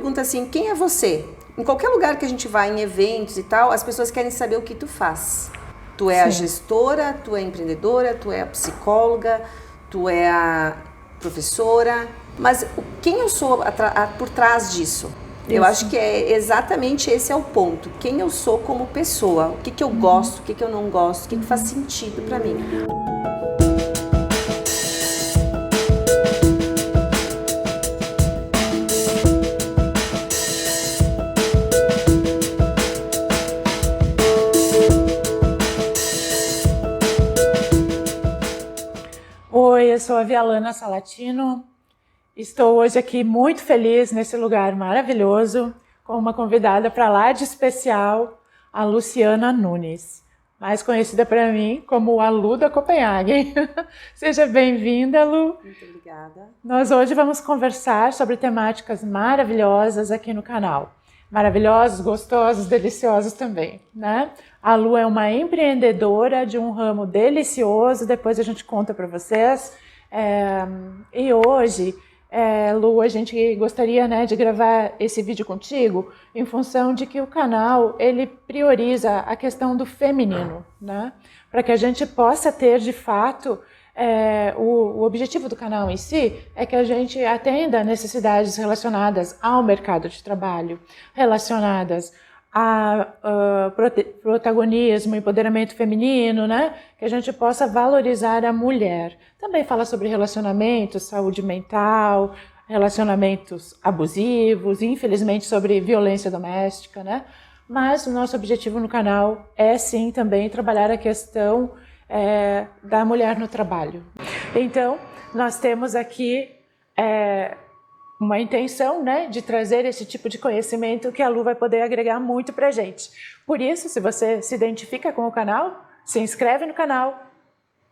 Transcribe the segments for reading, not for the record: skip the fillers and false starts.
pergunta assim, quem é você? Em qualquer lugar que a gente vai, em eventos e tal, as pessoas querem saber o que tu faz. Tu é a gestora, tu é a empreendedora, tu é a psicóloga, tu é a professora, mas quem eu sou por trás disso? Eu acho que é exatamente esse é o ponto. Quem eu sou como pessoa, o que eu gosto, o que eu não gosto, o que faz sentido para mim. Oi, eu sou a Vialana Salatino. Estou hoje aqui muito feliz nesse lugar maravilhoso com uma convidada para lá de especial, a Luciana Nunes, mais conhecida para mim como a Lu da Copenhague. Seja bem-vinda, Lu. Muito obrigada. Nós hoje vamos conversar sobre temáticas maravilhosas aqui no canal. Maravilhosos, gostosos, deliciosos também, né? A Lu é uma empreendedora de um ramo delicioso, depois a gente conta para vocês. E hoje, Lu, a gente gostaria, né, de gravar esse vídeo contigo em função de que o canal ele prioriza a questão do feminino, né? Para que a gente possa ter de fato o objetivo do canal em si é que a gente atenda necessidades relacionadas ao mercado de trabalho, relacionadas a protagonismo, empoderamento feminino, né? Que a gente possa valorizar a mulher. Também fala sobre relacionamentos, saúde mental, relacionamentos abusivos, infelizmente sobre violência doméstica, né? Mas o nosso objetivo no canal é sim também trabalhar a questão da mulher no trabalho. Então, nós temos aqui uma intenção, né, de trazer esse tipo de conhecimento que a Lu vai poder agregar muito pra gente. Por isso, se você se identifica com o canal, se inscreve no canal,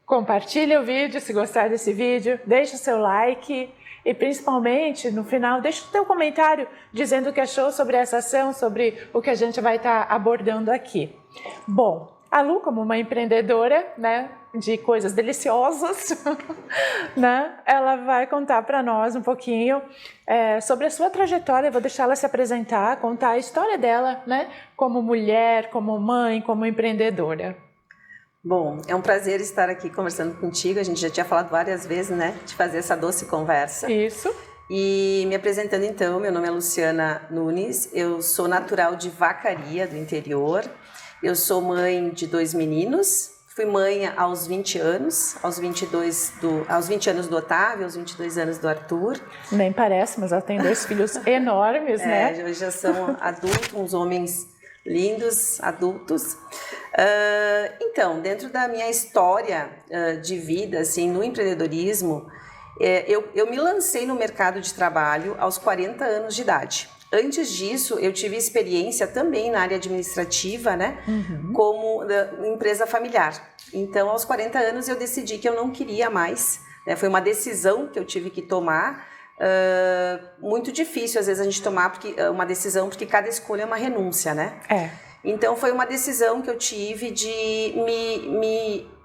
compartilha o vídeo se gostar desse vídeo, deixa o seu like e principalmente no final deixa o teu comentário dizendo o que achou sobre essa ação, sobre o que a gente vai estar abordando aqui. Bom, a Lu, como uma empreendedora, né, de coisas deliciosas, né, ela vai contar para nós um pouquinho sobre a sua trajetória. Eu vou deixar ela se apresentar, contar a história dela, né, como mulher, como mãe, como empreendedora. Bom, é um prazer estar aqui conversando contigo. A gente já tinha falado várias vezes, né, de fazer essa doce conversa. Isso. E me apresentando então, meu nome é Luciana Nunes, eu sou natural de Vacaria, do interior. Eu sou mãe de 2 meninos, fui mãe aos 20 anos, aos 20 anos do Otávio, aos 22 anos do Arthur. Nem parece, mas ela tem 2 filhos enormes, né? Hoje já são adultos, uns homens lindos, adultos. Então, dentro da minha história de vida, assim, no empreendedorismo, eu me lancei no mercado de trabalho aos 40 anos de idade. Antes disso, eu tive experiência também na área administrativa, né? Como empresa familiar. Então, aos 40 anos, eu decidi que eu não queria mais, né? Foi uma decisão que eu tive que tomar, muito difícil às vezes a gente tomar uma decisão, porque cada escolha é uma renúncia, né? Então, foi uma decisão que eu tive de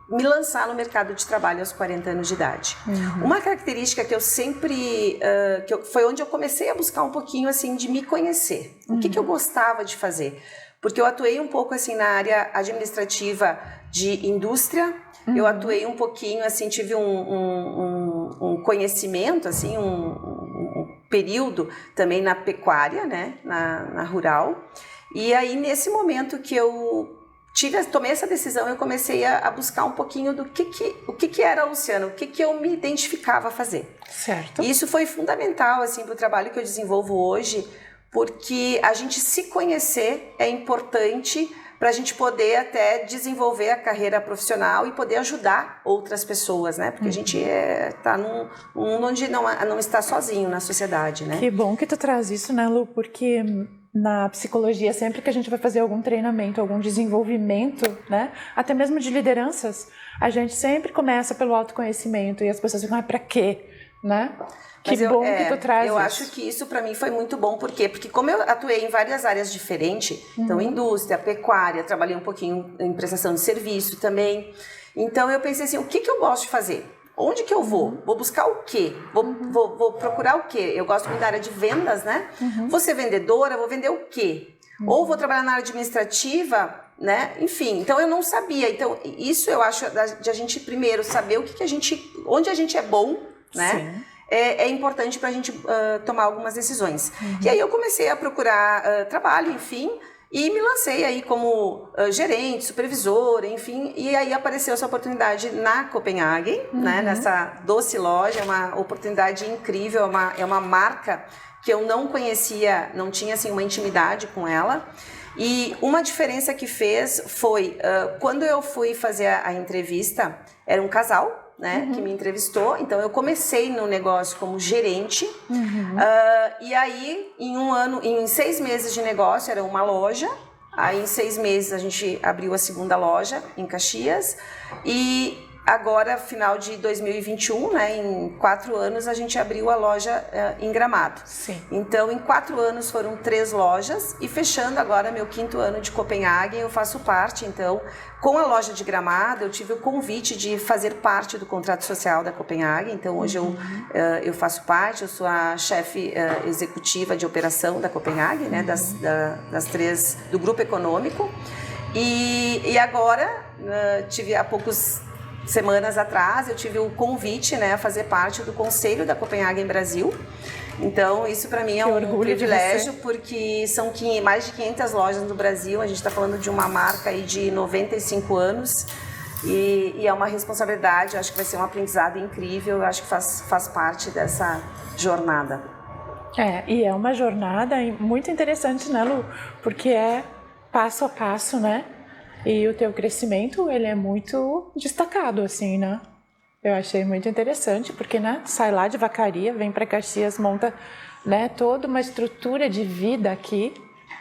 me lançar no mercado de trabalho aos 40 anos de idade. Uma característica que eu sempre... foi onde eu comecei a buscar um pouquinho, assim, de me conhecer. O que eu gostava de fazer? Porque eu atuei um pouco, assim, na área administrativa de indústria. Eu atuei um pouquinho, assim, tive um conhecimento, assim, um período também na pecuária, né? Na rural. E aí, nesse momento que eu tomei essa decisão, eu comecei a buscar um pouquinho do o que era a Luciana, o que eu me identificava a fazer. Certo. E isso foi fundamental, assim, para o trabalho que eu desenvolvo hoje, porque a gente se conhecer é importante para a gente poder até desenvolver a carreira profissional e poder ajudar outras pessoas, né? Porque a gente está num mundo onde não está sozinho na sociedade, né? Que bom que tu traz isso, né, Lu? Porque na psicologia, sempre que a gente vai fazer algum treinamento, algum desenvolvimento, né, até mesmo de lideranças, a gente sempre começa pelo autoconhecimento e as pessoas ficam, pra quê, né? Que bom que tu traz isso. Eu acho que isso para mim foi muito bom, por quê? Porque como eu atuei em várias áreas diferentes, então indústria, pecuária, trabalhei um pouquinho em prestação de serviço também, então eu pensei assim, o que eu gosto de fazer? onde que eu vou? Vou buscar o quê? Vou procurar o quê? Eu gosto muito da área de vendas, né? Vou ser vendedora, vou vender o quê? Ou vou trabalhar na área administrativa, né? Enfim, então eu não sabia. Então, isso eu acho de a gente primeiro saber o que a gente, onde a gente é bom, né? É importante para a gente tomar algumas decisões. E aí eu comecei a procurar trabalho, enfim, e me lancei aí como gerente, supervisora, enfim, e aí apareceu essa oportunidade na Copenhagen, né? Nessa doce loja, é uma oportunidade incrível, é uma marca que eu não conhecia, não tinha assim uma intimidade com ela. E uma diferença que fez foi, quando eu fui fazer a entrevista, era um casal, né, que me entrevistou, então eu comecei no negócio como gerente, e aí em 6 meses de negócio, era uma loja, aí em 6 meses a gente abriu a segunda loja em Caxias, e agora, final de 2021, né, em 4 anos, a gente abriu a loja em Gramado. Sim. Então, em 4 anos foram 3 lojas e fechando agora meu 5º ano de Copenhagen, eu faço parte, então, com a loja de Gramado, eu tive o convite de fazer parte do contrato social da Copenhagen, então hoje eu faço parte, eu sou a chefe executiva de operação da Copenhagen, né, das 3, do grupo econômico, e agora, tive há poucos semanas atrás, eu tive o convite, né, a fazer parte do Conselho da Copenhagen Brasil. Então, isso para mim é um privilégio, porque são mais de 500 lojas no Brasil. A gente está falando de uma marca aí de 95 anos e é uma responsabilidade. Eu acho que vai ser um aprendizado incrível. Eu acho que faz parte dessa jornada. E é uma jornada muito interessante, né, Lu? Porque é passo a passo, né? E o teu crescimento, ele é muito destacado, assim, né? Eu achei muito interessante, porque, né, sai lá de Vacaria, vem para Caxias, monta, né, toda uma estrutura de vida aqui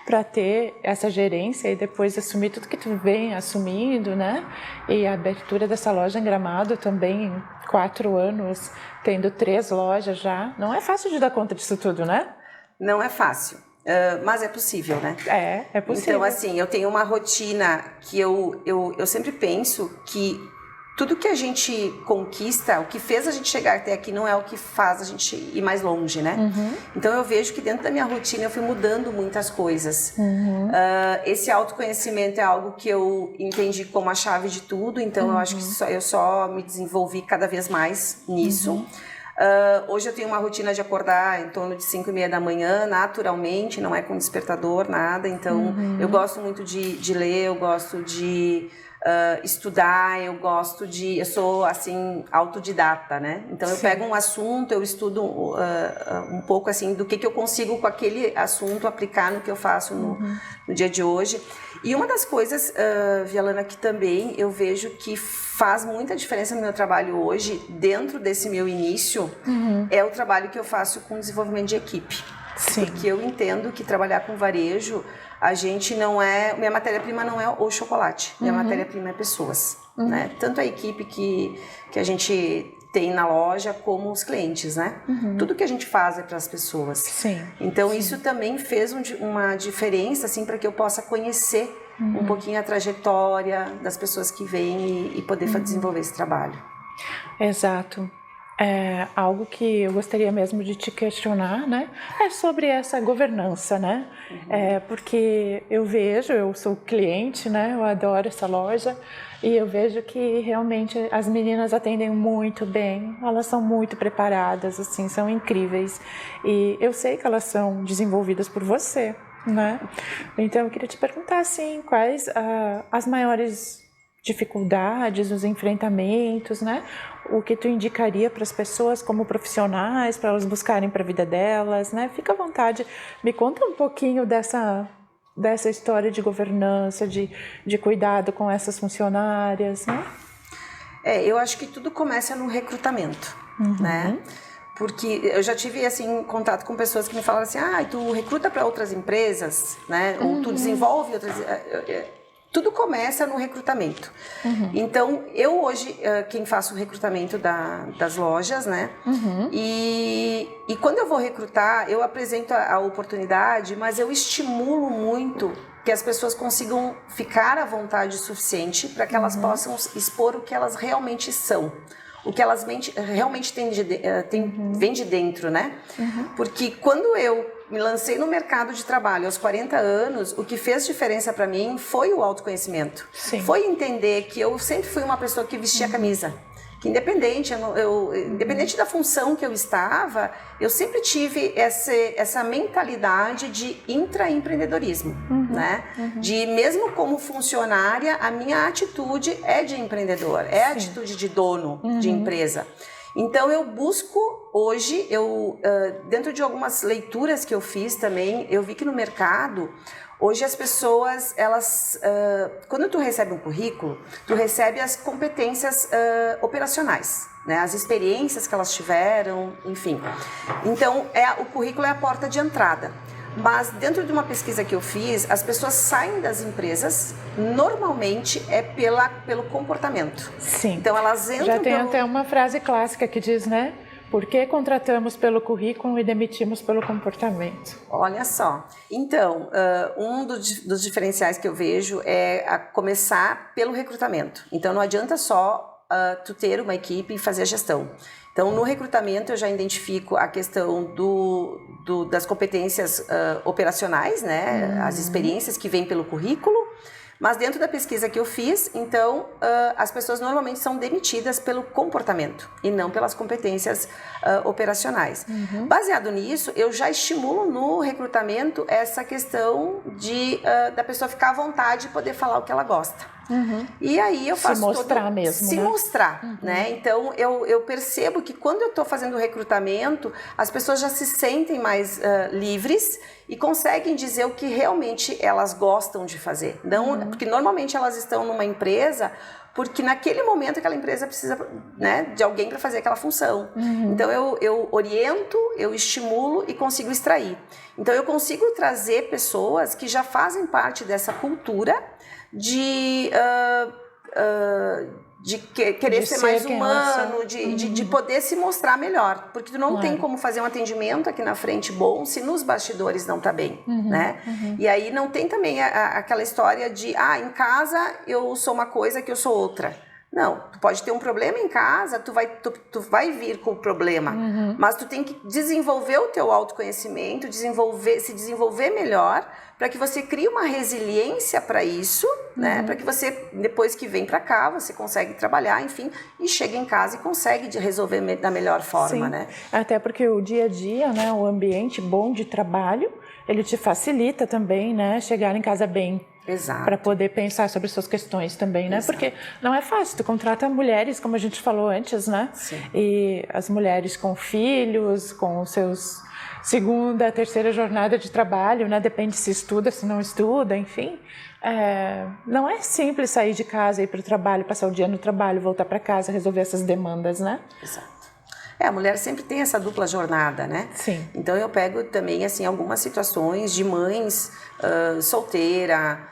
para ter essa gerência e depois assumir tudo que tu vem assumindo, né? E a abertura dessa loja em Gramado também, em 4 anos, tendo 3 lojas já. Não é fácil de dar conta disso tudo, né? Não é fácil. Mas é possível, né? É possível. Então, assim, eu tenho uma rotina que eu sempre penso que tudo que a gente conquista, o que fez a gente chegar até aqui não é o que faz a gente ir mais longe, né? Então, eu vejo que dentro da minha rotina eu fui mudando muitas coisas. Esse autoconhecimento é algo que eu entendi como a chave de tudo, então eu acho que eu só me desenvolvi cada vez mais nisso. Hoje eu tenho uma rotina de acordar em torno de 5:30 da manhã, naturalmente, não é com despertador, nada. Então, eu gosto muito de ler, eu gosto de estudar, eu sou, assim, autodidata, né? Então, eu pego um assunto, eu estudo um pouco, assim, do que eu consigo com aquele assunto aplicar no que eu faço no dia de hoje. E uma das coisas, Vialana, que também eu vejo que faz muita diferença no meu trabalho hoje, dentro desse meu início, é o trabalho que eu faço com desenvolvimento de equipe. Sim. Porque eu entendo que trabalhar com varejo, a gente não é... Minha matéria-prima não é o chocolate, minha matéria-prima é pessoas, né? Tanto a equipe que a gente tem na loja, como os clientes, né? Tudo que a gente faz é para as pessoas. Sim. Então, isso também fez uma diferença, assim, para que eu possa conhecer um pouquinho a trajetória das pessoas que vêm e poder desenvolver esse trabalho. Exato. É algo que eu gostaria mesmo de te questionar, né? É sobre essa governança, né? Porque eu sou cliente, né? Eu adoro essa loja e eu vejo que realmente as meninas atendem muito bem, elas são muito preparadas, assim, são incríveis. E eu sei que elas são desenvolvidas por você, né? Então eu queria te perguntar, assim, quais as maiores dificuldades, os enfrentamentos, né? O que tu indicaria para as pessoas como profissionais, para elas buscarem para a vida delas, né? Fica à vontade, me conta um pouquinho dessa história de governança, de cuidado com essas funcionárias, né? Eu acho que tudo começa no recrutamento, né? Porque eu já tive, assim, contato com pessoas que me falaram assim, tu recruta para outras empresas, né? Ou tu desenvolve outras... Tudo começa no recrutamento. Então, eu hoje, quem faço o recrutamento das lojas, né? E quando eu vou recrutar, eu apresento a oportunidade, mas eu estimulo muito que as pessoas consigam ficar à vontade o suficiente para que elas possam expor o que elas realmente são. o que elas realmente vem de dentro, né? Porque quando eu me lancei no mercado de trabalho aos 40 anos, o que fez diferença para mim foi o autoconhecimento. Sim. Foi entender que eu sempre fui uma pessoa que vestia a camisa. Que independente da função que eu estava, eu sempre tive essa mentalidade de intraempreendedorismo, né? De mesmo como funcionária, a minha atitude é de empreendedor, é a atitude de dono de empresa. Então eu busco hoje, dentro de algumas leituras que eu fiz também, eu vi que no mercado hoje as pessoas, quando tu recebe um currículo, tu recebe as competências operacionais, né? As experiências que elas tiveram, enfim. Então, o currículo é a porta de entrada. Mas dentro de uma pesquisa que eu fiz, as pessoas saem das empresas, normalmente pelo comportamento. Sim. Então, elas entram Já tem até uma frase clássica que diz, né? Por que contratamos pelo currículo e demitimos pelo comportamento? Olha só. Então, um dos diferenciais que eu vejo é começar pelo recrutamento. Então, não adianta só tu ter uma equipe e fazer a gestão. Então, no recrutamento, eu já identifico a questão das competências operacionais, né? As experiências que vêm pelo currículo. Mas dentro da pesquisa que eu fiz, então, as pessoas normalmente são demitidas pelo comportamento e não pelas competências operacionais. Baseado nisso, eu já estimulo no recrutamento essa questão da pessoa ficar à vontade e poder falar o que ela gosta. E aí eu faço se mostrar mesmo, se né? mostrar, né? Então eu percebo que quando eu estou fazendo o recrutamento, as pessoas já se sentem mais livres e conseguem dizer o que realmente elas gostam de fazer. Não, porque normalmente elas estão numa empresa porque naquele momento aquela empresa precisa, né, de alguém para fazer aquela função. Então eu oriento, eu estimulo e consigo extrair. Então eu consigo trazer pessoas que já fazem parte dessa cultura de querer ser mais humano, de poder se mostrar melhor. Porque tu não tem como fazer um atendimento aqui na frente bom se nos bastidores não tá bem, né? E aí não tem também aquela história de, em casa eu sou uma coisa que eu sou outra. Não, tu pode ter um problema em casa, tu vai vir com o problema, mas tu tem que desenvolver o teu autoconhecimento, se desenvolver melhor, para que você crie uma resiliência para isso, né? Para que você, depois que vem para cá, você consegue trabalhar, enfim, e chega em casa e consegue resolver da melhor forma, Sim. né? Até porque o dia a dia, né, o ambiente bom de trabalho, ele te facilita também, né, chegar em casa bem. Para poder pensar sobre suas questões também, né? Exato. Porque não é fácil, tu contrata mulheres, como a gente falou antes, né? Sim. E as mulheres com filhos, com seus segunda, terceira jornada de trabalho, né? Depende se estuda, se não estuda, enfim. Não é simples sair de casa, ir para o trabalho, passar o dia no trabalho, voltar para casa, resolver essas demandas, né? Exato. A mulher sempre tem essa dupla jornada, né? Sim. Então eu pego também, assim, algumas situações de mães solteira,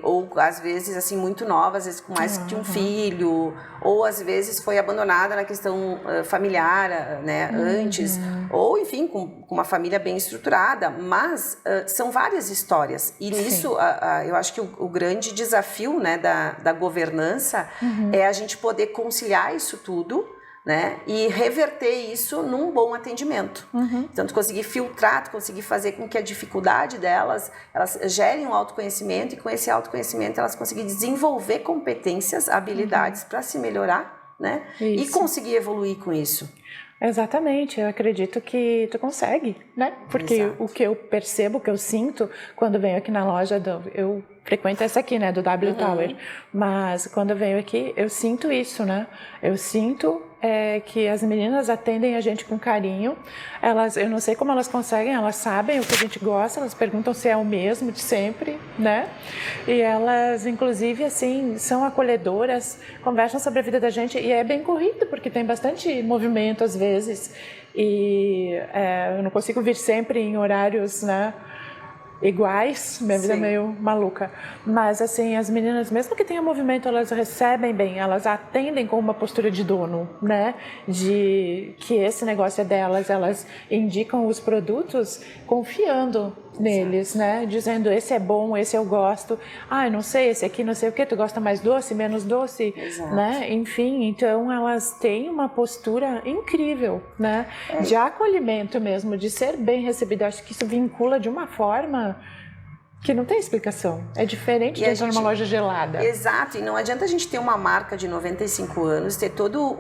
ou às vezes assim muito nova, às vezes com mais que um filho, ou às vezes foi abandonada na questão familiar, né, antes, ou enfim com uma família bem estruturada, mas são várias histórias e nisso eu acho que o grande desafio, né, da governança é a gente poder conciliar isso tudo, né? E reverter isso num bom atendimento. Então, tu conseguir filtrar, tu conseguir fazer com que a dificuldade delas, elas gerem um autoconhecimento e com esse autoconhecimento elas conseguirem desenvolver competências, habilidades para se melhorar, né? Isso. E conseguir evoluir com isso. Exatamente, eu acredito que tu consegue, né? Porque Exato. o que eu percebo, o que eu sinto quando venho aqui na loja, eu frequento essa aqui, né, do W Tower, mas quando eu venho aqui, eu sinto isso, né? Eu sinto que as meninas atendem a gente com carinho, eu não sei como elas conseguem, elas sabem o que a gente gosta, elas perguntam se é o mesmo de sempre, né? E elas, inclusive, assim, são acolhedoras, conversam sobre a vida da gente e é bem corrido, porque tem bastante movimento às vezes e eu não consigo vir sempre em horários, né, iguais, minha vida é meio maluca, mas assim, as meninas, mesmo que tenha movimento, elas recebem bem, elas atendem com uma postura de dono, né, de que esse negócio é delas, elas indicam os produtos confiando, neles, né? Dizendo, esse é bom, esse eu gosto. Ah, não sei, esse aqui não sei o que, tu gosta mais doce, menos doce, Exato. né? Enfim, então elas têm uma postura incrível, né? De acolhimento mesmo, de ser bem recebida. Acho que isso vincula de uma forma que não tem explicação. É diferente de entrar numa loja gelada. Exato, e não adianta a gente ter uma marca de 95 anos, ter todo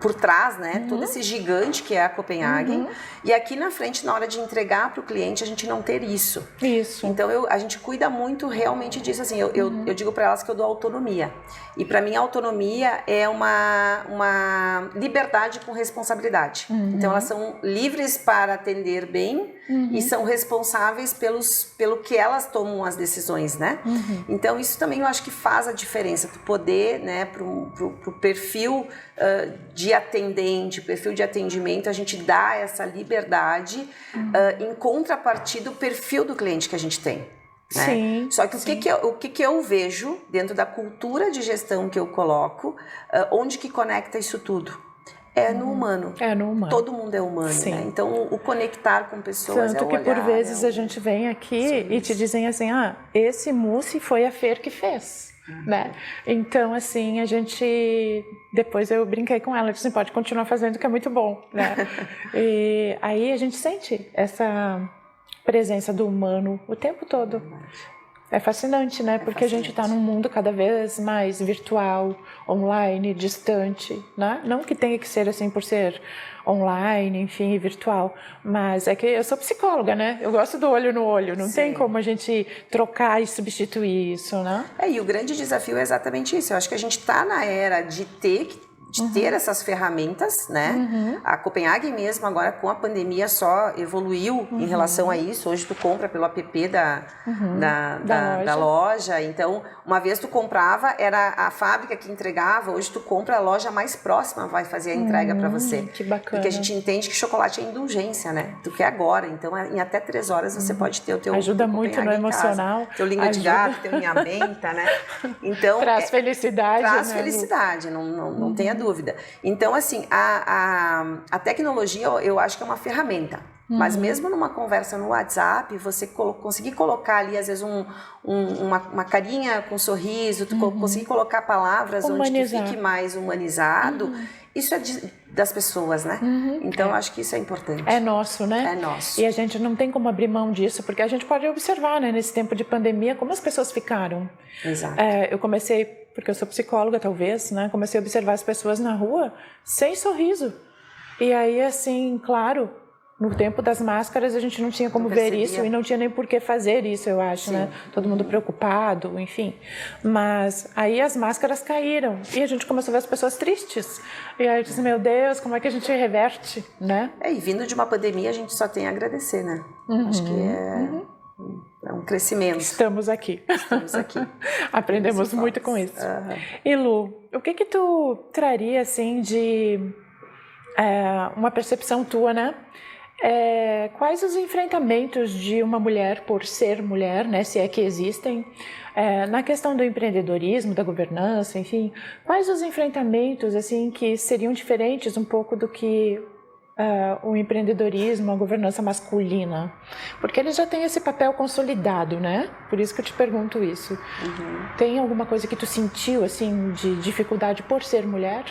por trás, né, todo esse gigante que é a Copenhagen, e aqui na frente, na hora de entregar para o cliente, a gente não ter isso. Isso. Então, a gente cuida muito realmente disso, assim, eu digo para elas que eu dou autonomia. E para mim, a autonomia é uma liberdade com responsabilidade. Então, elas são livres para atender bem e são responsáveis pelo que elas tomam as decisões, né? Então, isso também eu acho que faz a diferença. Tu poder, né, pro perfil de atendente, perfil de atendimento, a gente dá essa liberdade em contrapartida do perfil do cliente que a gente tem. Né? Sim, Só que o que eu vejo dentro da cultura de gestão que eu coloco, onde que conecta isso tudo? É no humano. É no humano. Todo mundo é humano, né? Então, o conectar com pessoas Tanto é o que olhar, por vezes a gente vem aqui e te dizem assim, esse mousse foi a Fer que fez, né? Então, assim, a gente... Depois eu brinquei com ela, disse assim, pode continuar fazendo que é muito bom, né? E aí a gente sente essa presença do humano o tempo todo. É fascinante, né? Porque a gente está num mundo cada vez mais virtual, online, distante, né? Não que tenha que ser assim por ser online, enfim, virtual, mas é que eu sou psicóloga, né? Eu gosto do olho no olho, não tem como a gente trocar e substituir isso, né? E o grande desafio é exatamente isso. Eu acho que a gente está na era de ter essas ferramentas, né? A Copenhagen mesmo agora com a pandemia só evoluiu em relação a isso. Hoje tu compra pelo app da loja. Então, uma vez tu comprava, era a fábrica que entregava. Hoje tu compra, a loja mais próxima vai fazer a entrega para você. Que bacana. Porque a gente entende que chocolate é indulgência, né? Tu quer agora. Então, em até 3 horas você pode ter o teu ajuda muito no emocional. Teu língua de gato, teu linha menta, né? Então, traz felicidade. Traz né? felicidade, não tenha dúvida. Então, assim, a tecnologia, eu acho que é uma ferramenta. Mas mesmo numa conversa no WhatsApp, você conseguir colocar ali, às vezes, uma carinha com um sorriso, tu conseguir colocar palavras onde tu fique mais humanizado, isso é das pessoas, né? Então, eu acho que isso é importante. É nosso, né? É nosso. E a gente não tem como abrir mão disso, porque a gente pode observar, né, nesse tempo de pandemia, como as pessoas ficaram. Exato. Eu comecei, porque eu sou psicóloga, talvez, né? Comecei a observar as pessoas na rua sem sorriso. E aí, assim, claro, no tempo das máscaras a gente não tinha como ver isso e não tinha nem por que fazer isso, eu acho, né? Todo mundo preocupado, enfim. Mas aí as máscaras caíram e a gente começou a ver as pessoas tristes. E aí eu disse, meu Deus, como é que a gente reverte, né? E vindo de uma pandemia a gente só tem a agradecer, né? Acho que é um crescimento. Estamos aqui. Aprendemos muito com isso. E Lu, o que tu traria, assim, de uma percepção tua, né? Quais os enfrentamentos de uma mulher por ser mulher, né, se é que existem, na questão do empreendedorismo, da governança, enfim, quais os enfrentamentos assim que seriam diferentes um pouco do que o empreendedorismo, a governança masculina? Porque eles já têm esse papel consolidado, né? Por isso que eu te pergunto isso. Tem alguma coisa que tu sentiu assim de dificuldade por ser mulher?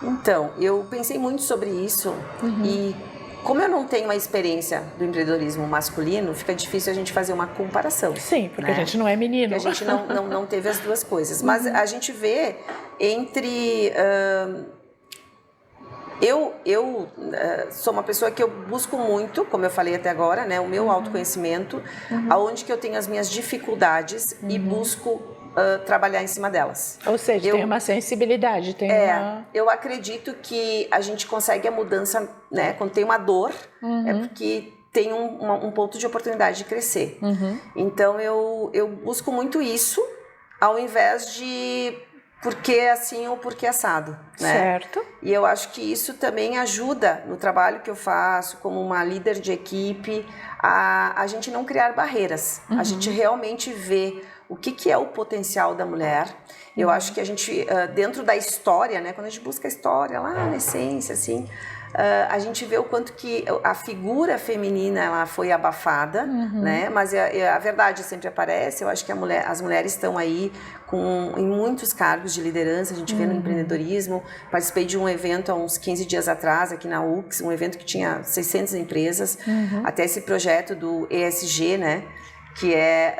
Então, eu pensei muito sobre isso e como eu não tenho a experiência do empreendedorismo masculino, fica difícil a gente fazer uma comparação. Sim, porque a gente não é menino. Porque a gente não teve as duas coisas. Mas a gente vê entre... Eu sou uma pessoa que eu busco muito, como eu falei até agora, né, o meu autoconhecimento, aonde que eu tenho as minhas dificuldades e busco trabalhar em cima delas. Ou seja, tem uma sensibilidade, eu acredito que a gente consegue a mudança, né? Quando tem uma dor, é porque tem um ponto de oportunidade de crescer. Então, eu busco muito isso, ao invés de porque assim ou porque assado, né? Certo. E eu acho que isso também ajuda no trabalho que eu faço como uma líder de equipe, a gente não criar barreiras, a gente realmente ver o que é o potencial da mulher. Eu acho que a gente, dentro da história, né, quando a gente busca a história lá na essência, assim, a gente vê o quanto que a figura feminina ela foi abafada, né? Mas a verdade sempre aparece. Eu acho que as mulheres estão aí em muitos cargos de liderança. A gente vê no empreendedorismo. Participei de um evento há uns 15 dias atrás aqui na UX, um evento que tinha 600 empresas. Até esse projeto do ESG, né? Que é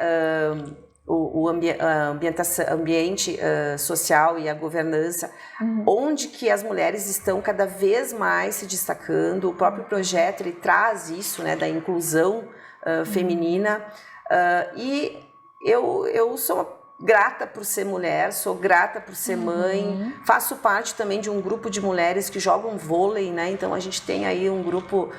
o ambiente social e a governança, onde que as mulheres estão cada vez mais se destacando. O próprio projeto ele traz isso, né, da inclusão feminina, e eu sou grata por ser mulher, sou grata por ser mãe, faço parte também de um grupo de mulheres que jogam vôlei, né? Então a gente tem aí um grupo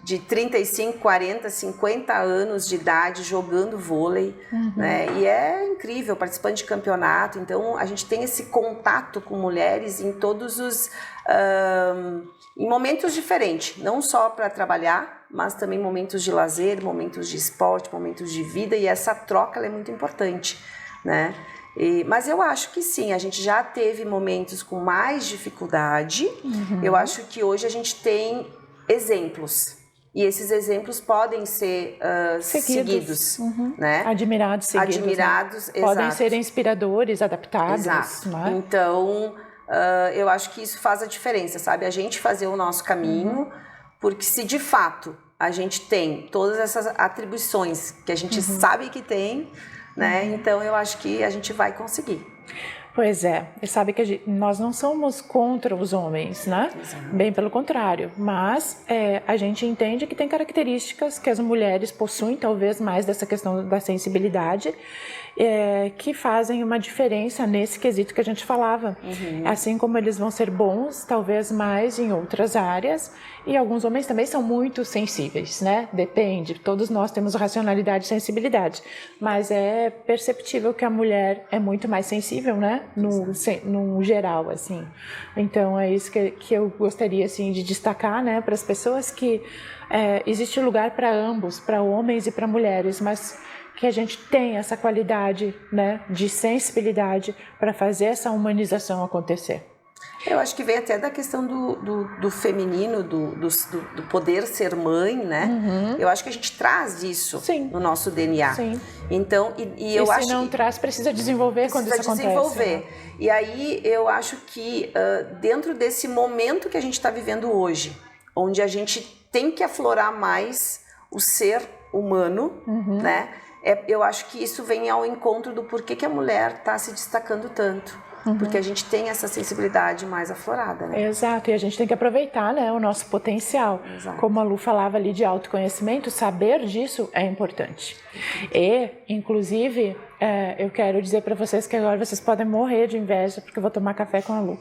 de 35, 40, 50 anos de idade jogando vôlei, né? E é incrível, participando de campeonato. Então a gente tem esse contato com mulheres em todos os em momentos diferentes, não só para trabalhar, mas também momentos de lazer, momentos de esporte, momentos de vida, e essa troca ela é muito importante, né? Mas eu acho que sim, a gente já teve momentos com mais dificuldade. Eu acho que hoje a gente tem exemplos, e esses exemplos podem ser seguidos, né? Admirados, seguidos. Admirados, né? Podem ser inspiradores, adaptados. Exato. Né? Então, eu acho que isso faz a diferença, sabe? A gente fazer o nosso caminho, porque se de fato a gente tem todas essas atribuições que a gente sabe que tem, né? Então eu acho que a gente vai conseguir. Pois é, e sabe que nós não somos contra os homens, né? Exato. Bem pelo contrário, mas a gente entende que tem características que as mulheres possuem, talvez mais dessa questão da sensibilidade, que fazem uma diferença nesse quesito que a gente falava. Assim como eles vão ser bons, talvez mais em outras áreas, e alguns homens também são muito sensíveis, né? Depende, todos nós temos racionalidade e sensibilidade, mas é perceptível que a mulher é muito mais sensível, né? No geral, assim. Então, é isso que eu gostaria, assim, de destacar, né? Para as pessoas que existe lugar para ambos, para homens e para mulheres, mas que a gente tem essa qualidade, né, de sensibilidade para fazer essa humanização acontecer. Eu acho que vem até da questão do feminino, do poder ser mãe, né? Eu acho que a gente traz isso no nosso DNA. Sim. Então, e eu acho se não traz, precisa desenvolver quando isso acontece. Precisa desenvolver. E aí eu acho que dentro desse momento que a gente está vivendo hoje, onde a gente tem que aflorar mais o ser humano, né? Eu acho que isso vem ao encontro do porquê que a mulher está se destacando tanto. Porque a gente tem essa sensibilidade mais aflorada, né? Exato, e a gente tem que aproveitar, né, o nosso potencial. Exato. Como a Lu falava ali de autoconhecimento, saber disso é importante. E, inclusive, eu quero dizer para vocês que agora vocês podem morrer de inveja, porque eu vou tomar café com a Lu.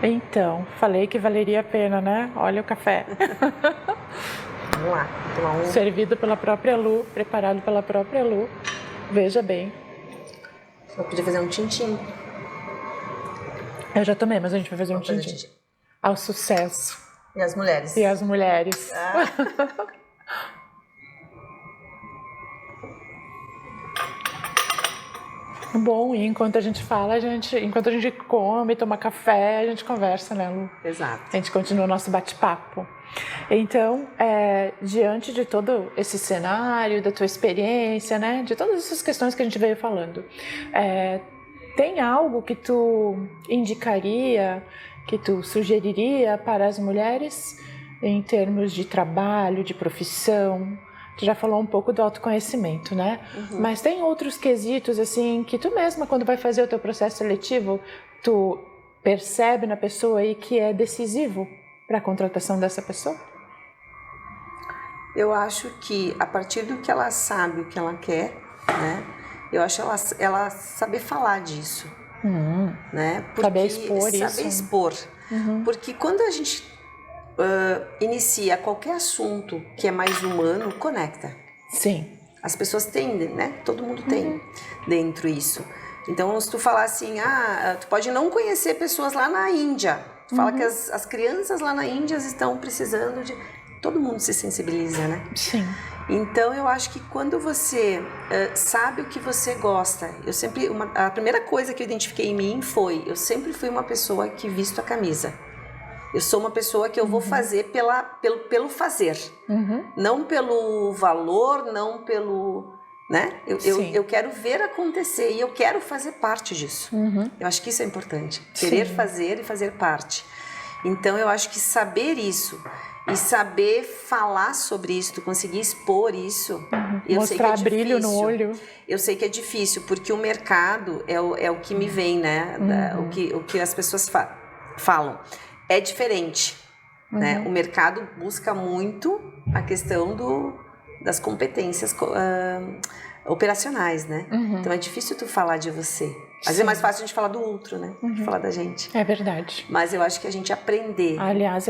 Então, falei que valeria a pena, né? Olha o café. Vamos lá, tomar um. Servido pela própria Lu, preparado pela própria Lu. Veja bem. Eu podia fazer um tintim. Eu já tomei, mas a gente vai fazer um tintim. Ao sucesso. E as mulheres. E as mulheres. Bom, e enquanto a gente fala, enquanto a gente come, toma café, a gente conversa, né, Lu? Exato. A gente continua o nosso bate-papo. Então, diante de todo esse cenário, da tua experiência, né, de todas essas questões que a gente veio falando, tem algo que tu indicaria, que tu sugeriria para as mulheres em termos de trabalho, de profissão? Tu já falou um pouco do autoconhecimento, né? Mas tem outros quesitos, assim, que tu mesma, quando vai fazer o teu processo seletivo, tu percebe na pessoa aí que é decisivo para a contratação dessa pessoa? Eu acho que a partir do que ela sabe o que ela quer, né? Eu acho ela saber falar disso, né? Porque saber expor isso. Saber expor. Porque quando a gente inicia qualquer assunto que é mais humano, conecta. Sim. As pessoas têm, né? Todo mundo tem dentro isso. Então, se tu falar assim, tu pode não conhecer pessoas lá na Índia. Tu fala que as crianças lá na Índia estão precisando de... Todo mundo se sensibiliza, né? Sim. Então, eu acho que quando você sabe o que você gosta... A primeira coisa que eu identifiquei em mim foi... Eu sempre fui uma pessoa que visto a camisa. Eu sou uma pessoa que eu vou fazer pelo fazer. Não pelo valor, não pelo... Né? Eu quero ver acontecer e eu quero fazer parte disso. Eu acho que isso é importante. Querer fazer e fazer parte. Então, eu acho que saber isso e saber falar sobre isso, conseguir expor isso... Eu mostrar sei que é brilho no olho. Eu sei que é difícil, porque o mercado é o que me vem, né? O que as pessoas falam. É diferente, né? O mercado busca muito a questão das competências operacionais, né? Então é difícil tu falar de você. Às vezes é mais fácil a gente falar do outro, né? De falar da gente. É verdade. Mas eu acho que a gente aprender... Aliás,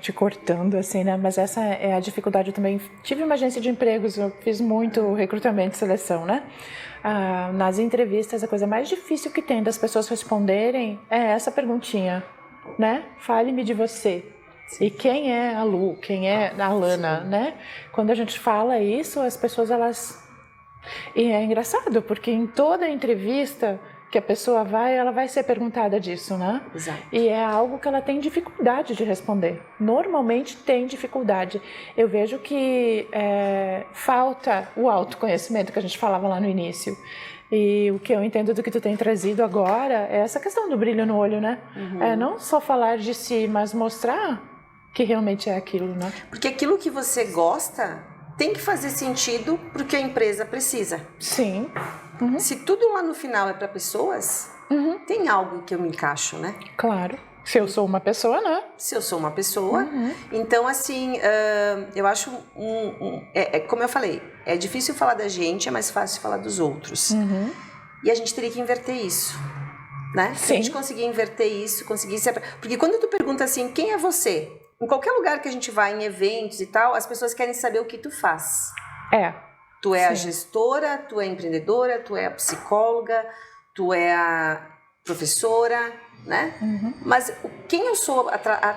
te cortando assim, né? Mas essa é a dificuldade. Eu também tive uma agência de empregos, eu fiz muito recrutamento e seleção, né? Nas entrevistas, a coisa mais difícil que tem das pessoas responderem é essa perguntinha, né? Fale-me de você. Sim. E quem é a Lu? Quem é a Lana, né? Quando a gente fala isso, as pessoas, elas... E é engraçado, porque em toda entrevista que a pessoa ela vai ser perguntada disso, né? Exato. E é algo que ela tem dificuldade de responder. Normalmente tem dificuldade. Eu vejo que falta o autoconhecimento que a gente falava lá no início. E o que eu entendo do que tu tem trazido agora é essa questão do brilho no olho, né? É não só falar de si, mas mostrar que realmente é aquilo, né? Porque aquilo que você gosta tem que fazer sentido para o que a empresa precisa. Sim. Se tudo lá no final é para pessoas, tem algo que eu me encaixo, né? Claro. Se eu sou uma pessoa, né? Se eu sou uma pessoa. Então, assim, eu acho... como eu falei, é difícil falar da gente, é mais fácil falar dos outros. E a gente teria que inverter isso, né? Se a gente conseguir inverter isso, Porque quando tu pergunta assim, quem é você? Em qualquer lugar que a gente vai, em eventos e tal, as pessoas querem saber o que tu faz. Tu é a gestora, tu é a empreendedora, tu é a psicóloga, tu é a professora, né? Mas quem eu sou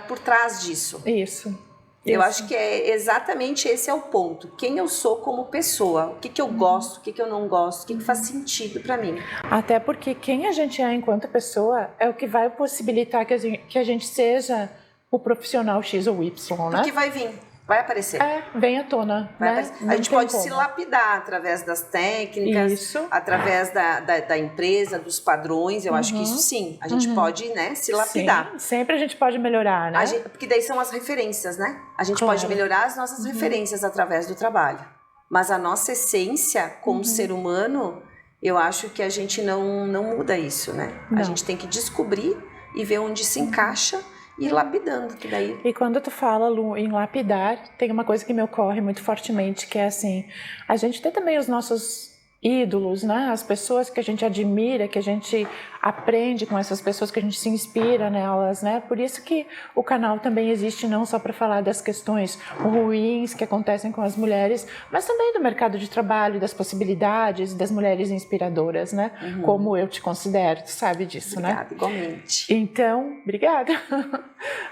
por trás disso? Isso. Eu acho que é exatamente esse é o ponto. Quem eu sou como pessoa, o que eu gosto, o que eu não gosto, o que faz sentido para mim. Até porque quem a gente é enquanto pessoa é o que vai possibilitar que a gente seja o profissional X ou Y, né? Porque vai vir, vai aparecer. Vem à tona, né? A gente pode se lapidar através das técnicas, através da empresa, dos padrões. Eu acho que isso sim, a gente pode, né, se lapidar. Sim, sempre a gente pode melhorar, né? Porque daí são as referências, né? A gente pode melhorar as nossas referências através do trabalho. Mas a nossa essência como ser humano, eu acho que a gente não muda isso, né? A gente tem que descobrir e ver onde se encaixa e ir lapidando, que daí... E quando tu fala, Lu, em lapidar, tem uma coisa que me ocorre muito fortemente, que é assim, a gente tem também os nossos ídolos, né? As pessoas que a gente admira, que a gente aprende com essas pessoas, que a gente se inspira nelas, né? Por isso que o canal também existe não só para falar das questões ruins que acontecem com as mulheres, mas também do mercado de trabalho, das possibilidades das mulheres inspiradoras, né? Como eu te considero, tu sabe disso, obrigada, né? Igualmente. Então, obrigada.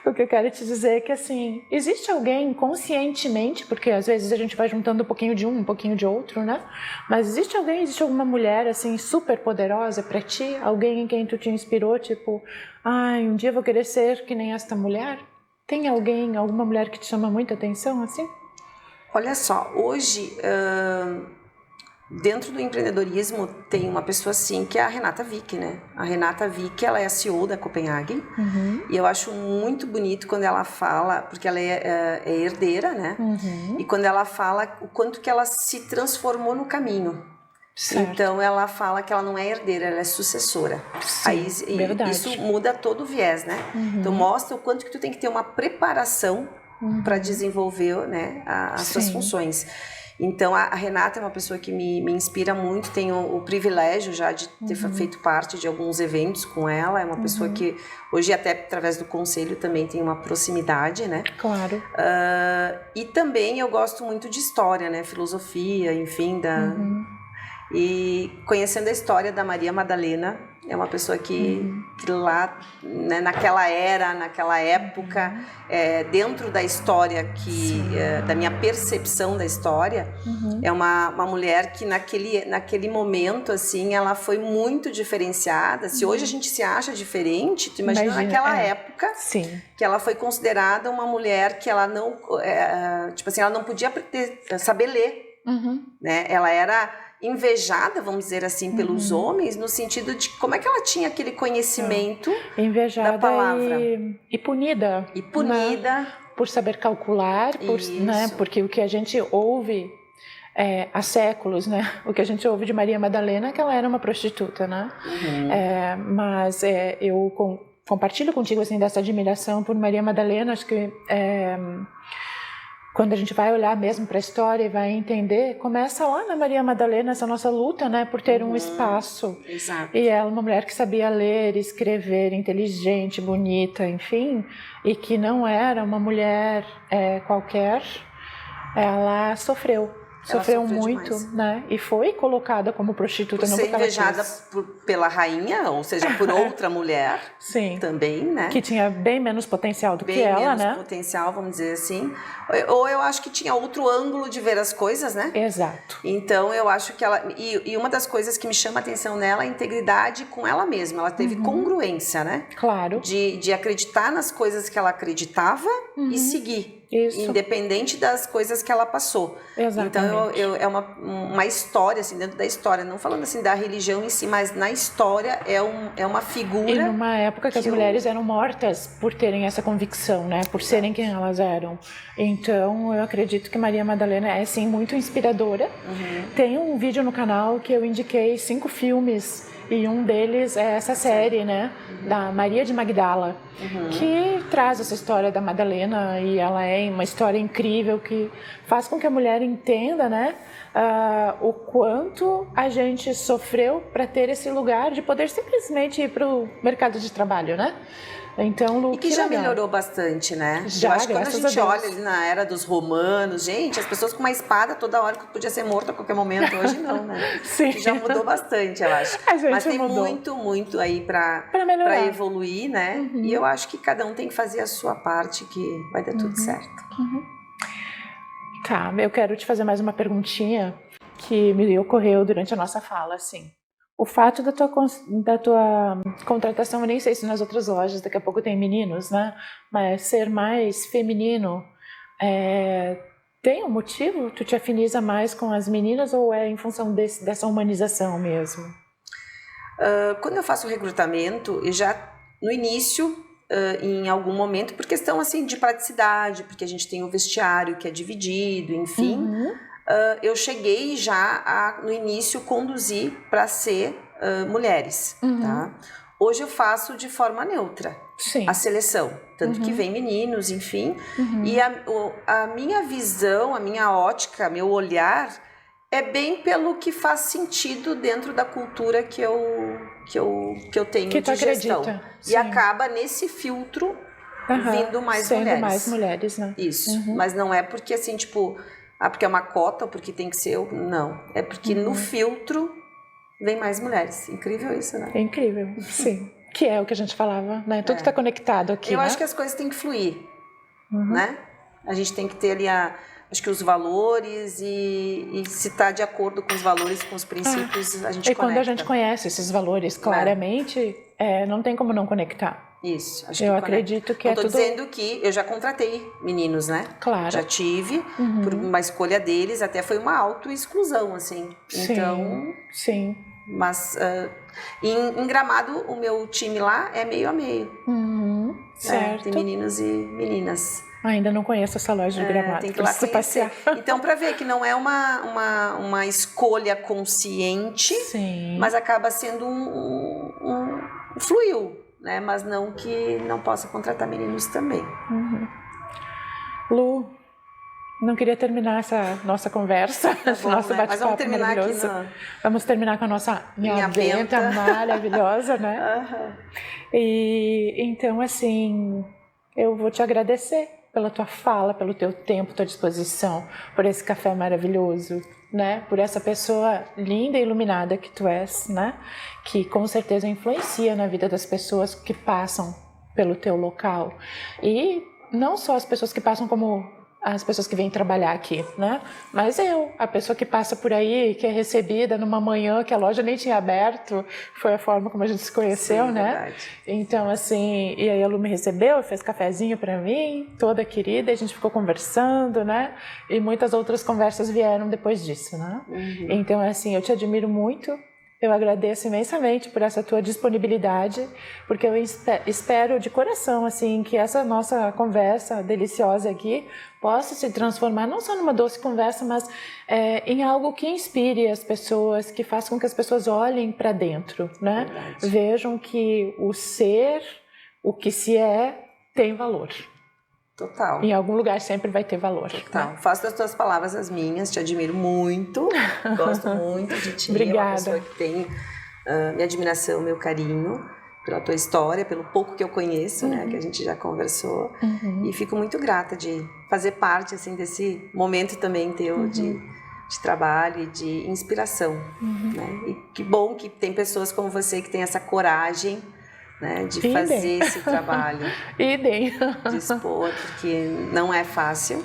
O que eu quero te dizer é que, assim, existe alguém conscientemente, porque às vezes a gente vai juntando um pouquinho de um pouquinho de outro, né? Mas existe alguma mulher, assim, super poderosa pra ti? Alguém em quem tu te inspirou, tipo, um dia eu vou querer ser que nem esta mulher? Tem alguma mulher que te chama muita atenção, assim? Olha só, hoje, dentro do empreendedorismo, tem uma pessoa assim, que é a Renata Vick, né? A Renata Vick, ela é a CEO da Copenhagen, e eu acho muito bonito quando ela fala, porque ela é herdeira, né? E quando ela fala o quanto que ela se transformou no caminho. Certo. Então ela fala que ela não é herdeira, ela é sucessora. Sim, aí isso muda todo o viés, né? Então mostra o quanto que tu tem que ter uma preparação para desenvolver, né, as suas funções. Então, a Renata é uma pessoa que me inspira muito, tenho o privilégio já de ter feito parte de alguns eventos com ela, é uma pessoa que hoje até através do conselho também tem uma proximidade, né? Claro. E também eu gosto muito de história, né, filosofia, enfim, e conhecendo a história da Maria Madalena, é uma pessoa que lá, né, naquela época, dentro da história, da minha percepção da história, é uma mulher que naquele momento, assim, ela foi muito diferenciada. Se hoje a gente se acha diferente, tu imagina naquela época, que ela foi considerada uma mulher que ela não, tipo assim, ela não podia saber ler, né? Ela era invejada, vamos dizer assim, pelos homens, no sentido de como é que ela tinha aquele conhecimento invejada da palavra. E punida. E punida. Né? Por saber calcular, né? Porque o que a gente ouve há séculos, né? O que a gente ouve de Maria Madalena é que ela era uma prostituta, né? Mas eu compartilho contigo, assim, dessa admiração por Maria Madalena. Acho que quando a gente vai olhar mesmo para a história e vai entender, começa lá na Maria Madalena essa nossa luta, né, por ter um espaço. Exato. E ela, uma mulher que sabia ler, escrever, inteligente, bonita, enfim, e que não era uma mulher qualquer, ela sofreu muito, demais, né? E foi colocada como prostituta. Por ser invejada pela rainha, ou seja, por outra mulher. Sim. Também, né? Que tinha bem menos potencial do que ela, né? Bem menos potencial, vamos dizer assim. Ou eu acho que tinha outro ângulo de ver as coisas, né? Exato. Então, eu acho que ela... E uma das coisas que me chama a atenção nela é a integridade com ela mesma. Ela teve congruência, né? Claro. De acreditar nas coisas que ela acreditava e seguir. Isso. Independente das coisas que ela passou. Exatamente. Então, é uma história, assim, dentro da história, não falando assim da religião em si, mas na história é uma figura... E numa época que as mulheres eram mortas por terem essa convicção, né? Por serem quem elas eram. Então, eu acredito que Maria Madalena é, sim, muito inspiradora. Tem um vídeo no canal que eu indiquei 5 filmes, e um deles é essa série, né, da Maria de Magdala, que traz essa história da Madalena, e ela é uma história incrível que faz com que a mulher entenda, né, o quanto a gente sofreu para ter esse lugar de poder simplesmente ir para o mercado de trabalho, né? Então, Lu, e que já melhorou bastante, né? Já, eu acho que quando a gente a olha ali na era dos romanos, gente, as pessoas com uma espada toda hora que podia ser morta a qualquer momento, hoje não, né? Sim. Já mudou bastante, eu acho. Mas tem muito aí para evoluir, né? E eu acho que cada um tem que fazer a sua parte, que vai dar tudo certo. Tá, eu quero te fazer mais uma perguntinha que me ocorreu durante a nossa fala, assim. O fato da tua contratação, eu nem sei se nas outras lojas, daqui a pouco tem meninos, né? Mas ser mais feminino, tem um motivo? Tu te afiniza mais com as meninas ou é em função dessa humanização mesmo? Quando eu faço recrutamento, eu já no início, em algum momento, por questão assim de praticidade, porque a gente tem o vestiário que é dividido, enfim... eu cheguei já no início conduzir para ser mulheres, tá? Hoje eu faço de forma neutra. Sim. A seleção, tanto que vem meninos, enfim, e a minha visão, a minha ótica, meu olhar é bem pelo que faz sentido dentro da cultura que eu tenho que de gestão. E acaba nesse filtro vindo mais sendo mulheres. mais mulheres, né? Isso, mas não é porque assim, tipo... porque é uma cota ou porque tem que ser... Não, é porque no filtro vem mais mulheres. Incrível isso, né? É incrível, sim. Que é o que a gente falava, né? Tudo está conectado aqui, Eu né? acho que as coisas têm que fluir, né? A gente tem que ter ali, acho que os valores e se está de acordo com os valores, com os princípios, a gente conecta. E quando a gente conhece esses valores claramente, não tem como não conectar. Isso, acho eu acredito que é tudo... dizendo que eu já contratei meninos, né? Claro. Já tive, por uma escolha deles, até foi uma autoexclusão, assim. Sim, então, sim. Mas em Gramado, o meu time lá é meio a meio. Certo. Tem meninos e meninas. Ainda não conheço essa loja de Gramado. Tem que ir lá conhecer. Então, para ver que não é uma escolha consciente, sim, mas acaba sendo fluiu. Né? Mas não que não possa contratar meninos também. Lu, não queria terminar essa nossa conversa, esse nosso né? Mas vamos bate-papo terminar maravilhoso. aqui Vamos terminar com a nossa minha benta benta maravilhosa, né? E então, assim, eu vou te agradecer pela tua fala, pelo teu tempo, tua disposição, por esse café maravilhoso, né? Por essa pessoa linda e iluminada que tu és, né? Que com certeza influencia na vida das pessoas que passam pelo teu local. E não só as pessoas que passam como as pessoas que vêm trabalhar aqui, né? Mas a pessoa que passa por aí, que é recebida numa manhã que a loja nem tinha aberto, foi a forma como a gente se conheceu, sim, né? Verdade. Então, assim, e aí a Lu me recebeu, fez cafezinho pra mim, toda querida, e a gente ficou conversando, né? E muitas outras conversas vieram depois disso, né? Então, assim, eu te admiro muito. Eu agradeço imensamente por essa tua disponibilidade, porque eu espero de coração assim que essa nossa conversa deliciosa aqui possa se transformar não só numa doce conversa, mas em algo que inspire as pessoas, que faça com que as pessoas olhem para dentro, né? Verdade. Vejam que o ser, o que se é, tem valor. Total. Em algum lugar sempre vai ter valor. Total. Né? Faço das tuas palavras as minhas, te admiro muito, gosto muito de ti. Obrigada. É uma pessoa que tem minha admiração, meu carinho pela tua história, pelo pouco que eu conheço, né, que a gente já conversou. E fico muito grata de fazer parte assim desse momento também teu de trabalho e de inspiração. Né? E que bom que tem pessoas como você que tem essa coragem, né, de fazer esse trabalho. Idem. De expor, porque não é fácil.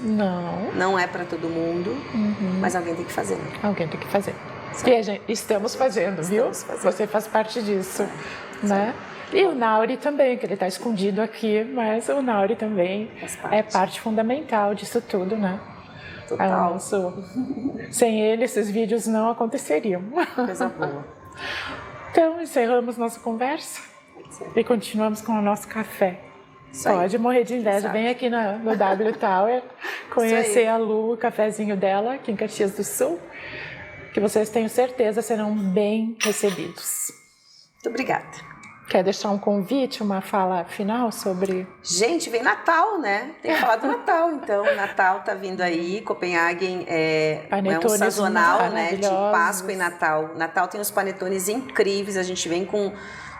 Não é para todo mundo, mas alguém tem que fazer. Né? Alguém tem que fazer. E a gente, estamos fazendo, viu? Você faz parte disso, né? E o Nauri também, que ele está escondido aqui, mas o Nauri também é parte fundamental disso tudo, né? Total. Sem ele, esses vídeos não aconteceriam. Coisa boa. Então, encerramos nossa conversa e continuamos com o nosso café. Pode morrer de inveja, vem aqui no W Tower conhecer a Lu, o cafezinho dela, aqui em Caxias do Sul, que vocês tenho certeza serão bem recebidos. Muito obrigada. Quer deixar um convite, uma fala final sobre... Gente, vem Natal, né? Tem que falar do Natal, então. Natal tá vindo aí, Copenhagen é um sazonal, né? De Páscoa e Natal. Natal tem os panetones incríveis, a gente vem com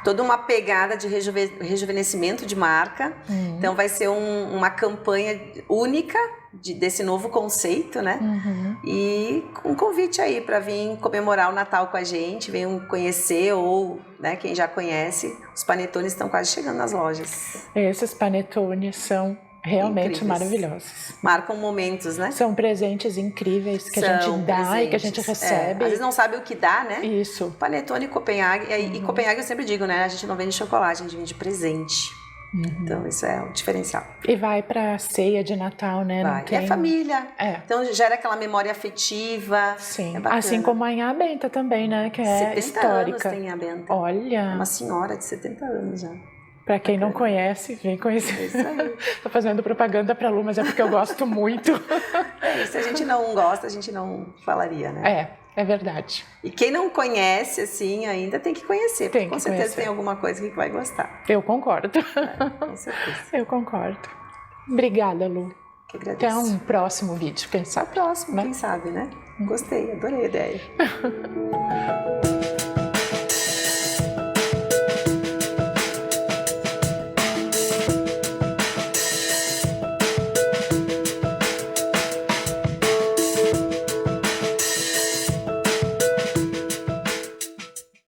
toda uma pegada de rejuvenescimento de marca. Então vai ser uma campanha única desse novo conceito, né? E um convite aí para vir comemorar o Natal com a gente, venham conhecer ou, né, quem já conhece, os panetones estão quase chegando nas lojas. Esses panetones são realmente maravilhosos. Marcam momentos, né? São presentes incríveis que a gente dá e que a gente recebe. Às vezes não sabe o que dá, né? Isso. Panetone Copenhagen. E Copenhagen eu sempre digo, né? A gente não vende chocolate, a gente vende presente. Então isso é o diferencial. E vai pra ceia de Natal, né? Vai. E a família. Então gera aquela memória afetiva. Sim. Assim como a Inha Benta também, né? Que é 70 histórica. anos tem a Benta. Olha. É uma senhora de 70 anos já. Pra quem não conhece, vem conhecer. É isso aí. Tô fazendo propaganda pra Lu, mas é porque eu gosto muito. Se a gente não gosta, a gente não falaria, né? É verdade. E quem não conhece, assim, ainda tem que conhecer. Porque com certeza tem alguma coisa que vai gostar. Eu concordo. Com certeza. Eu concordo. Obrigada, Lu. Que agradeço. Até um próximo vídeo, quem sabe? Quem sabe, né? Gostei, adorei a ideia.